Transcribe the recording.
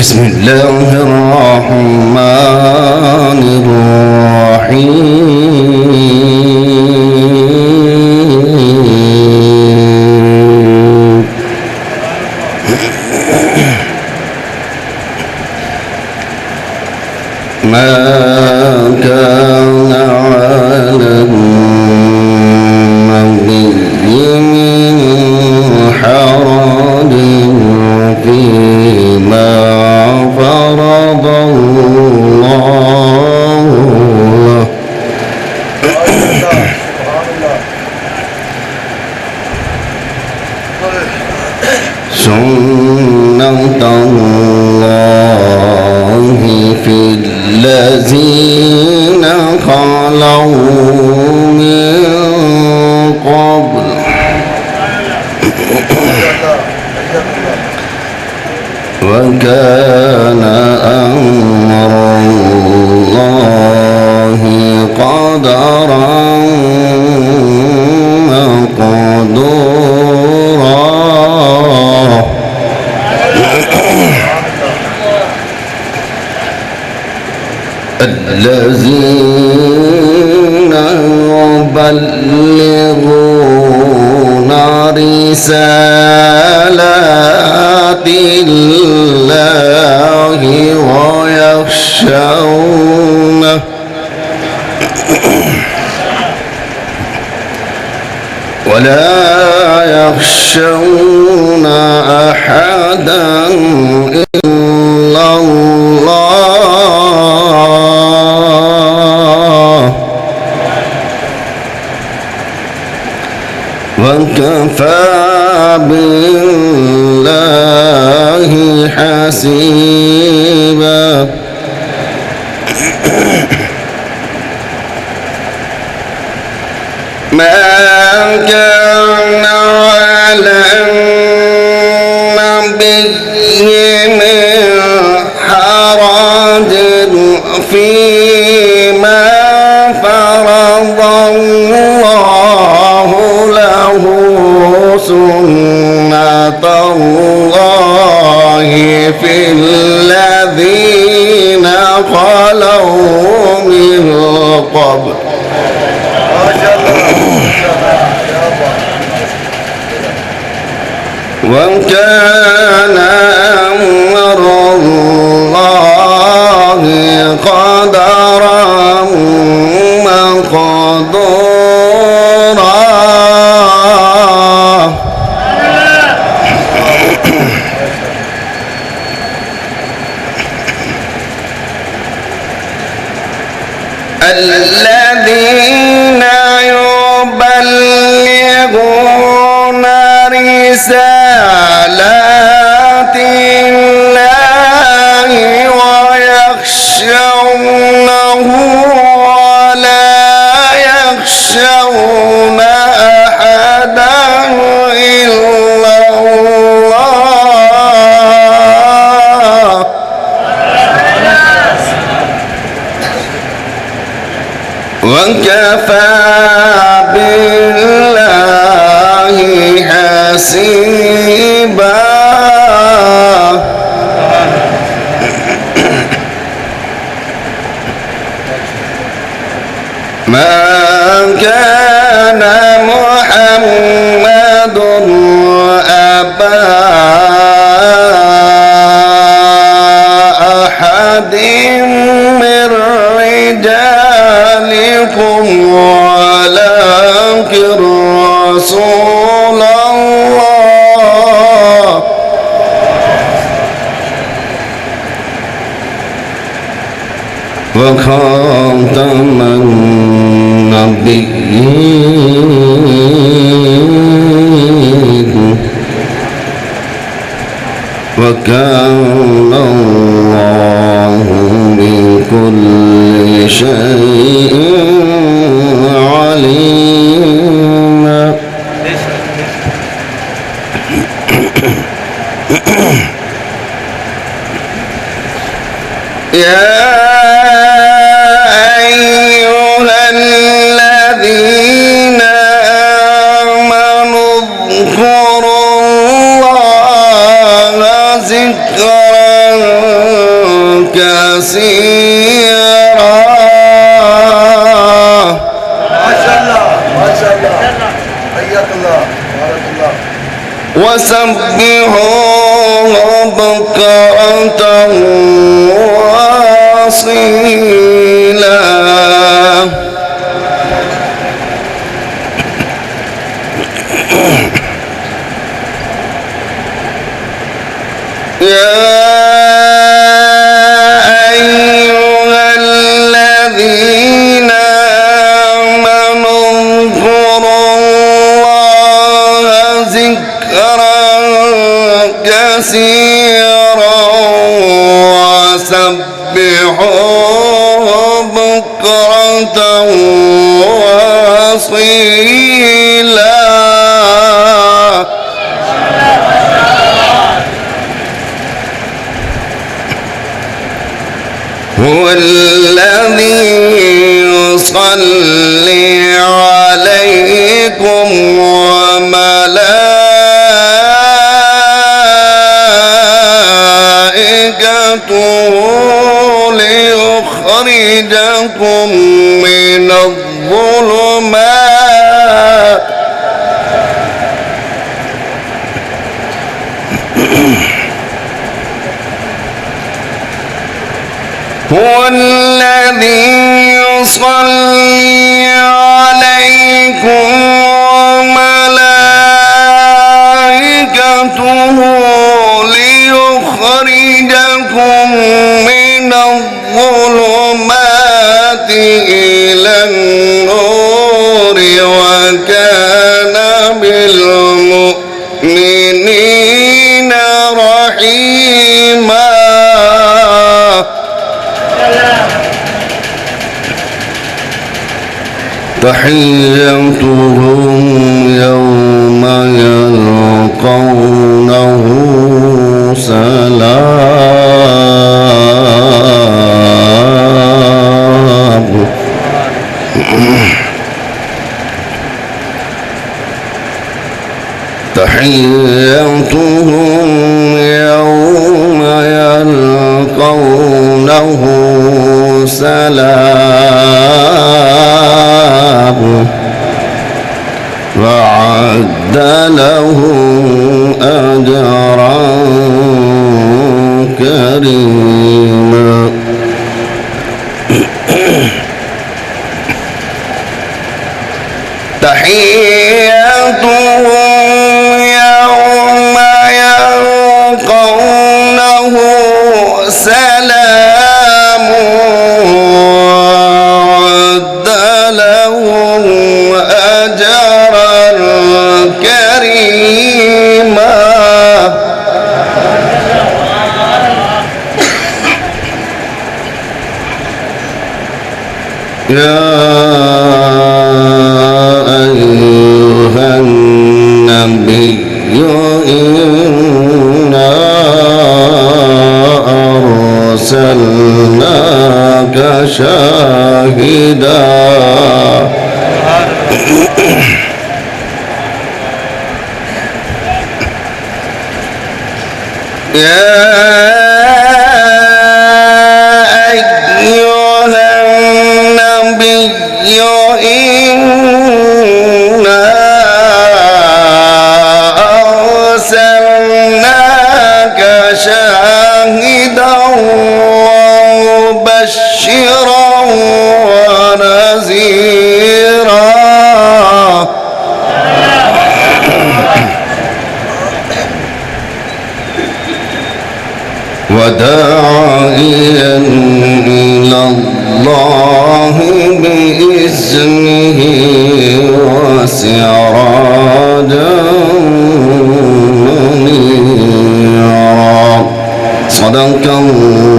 بسم الله الرحمن الرحيم ما كان على النبي من حرج فيما فرض الله له سنة الله في الذين خلوا من قبل وكان أمر الله قدرا مقدورا الذين يبلغون رسالات الله ويخشونه ولا يخشون أحدا إلا الله وكفى بالله حسيبا ما كان على النبي من حرج فيما فرض الله له سنة الله في الذين خلوا من قبل وكان أمر الله قدرا مقدورا الذين يبلغون رسالات الله ويخشونه ولا يخشون أحدا إلا الله وكفى بالله حسيبا ما كان محمد أبا أحد من رجالكم ولكن رسول الله وخاتم النبيين وكان الله بكل شيء عليما يا أيها الذين آمنوا اذكروا الله ذكرا وسبحوه بكرة وأصيلا يا أيها الذين آمنوا اذكروا الله ذكرا كثيرا وسبحوه بكرة وأصيلا هو الذي يصلي عليكم وملائكته ليخرجكم من الظلمات هو الذي يصلي عليكم وملائكته ليخرجكم من الظلمات إلى النور وكان بالمؤمنين رحيما تحيتهم يوم يلقونه سلام تحيتهم يوم يلقونه سلام وأعد لهم أجرا كريما تحيتهم يوم يلقونه سلام وأعد لهم أجرا كريما يا أيها النبي إنا أرسلناك شاهدا يا أيها النبي إنا أرسلناك شاهدا ومبشرا ونذيرا وداعيا إلى الله بإذنه وسراجا منيرا صدق الله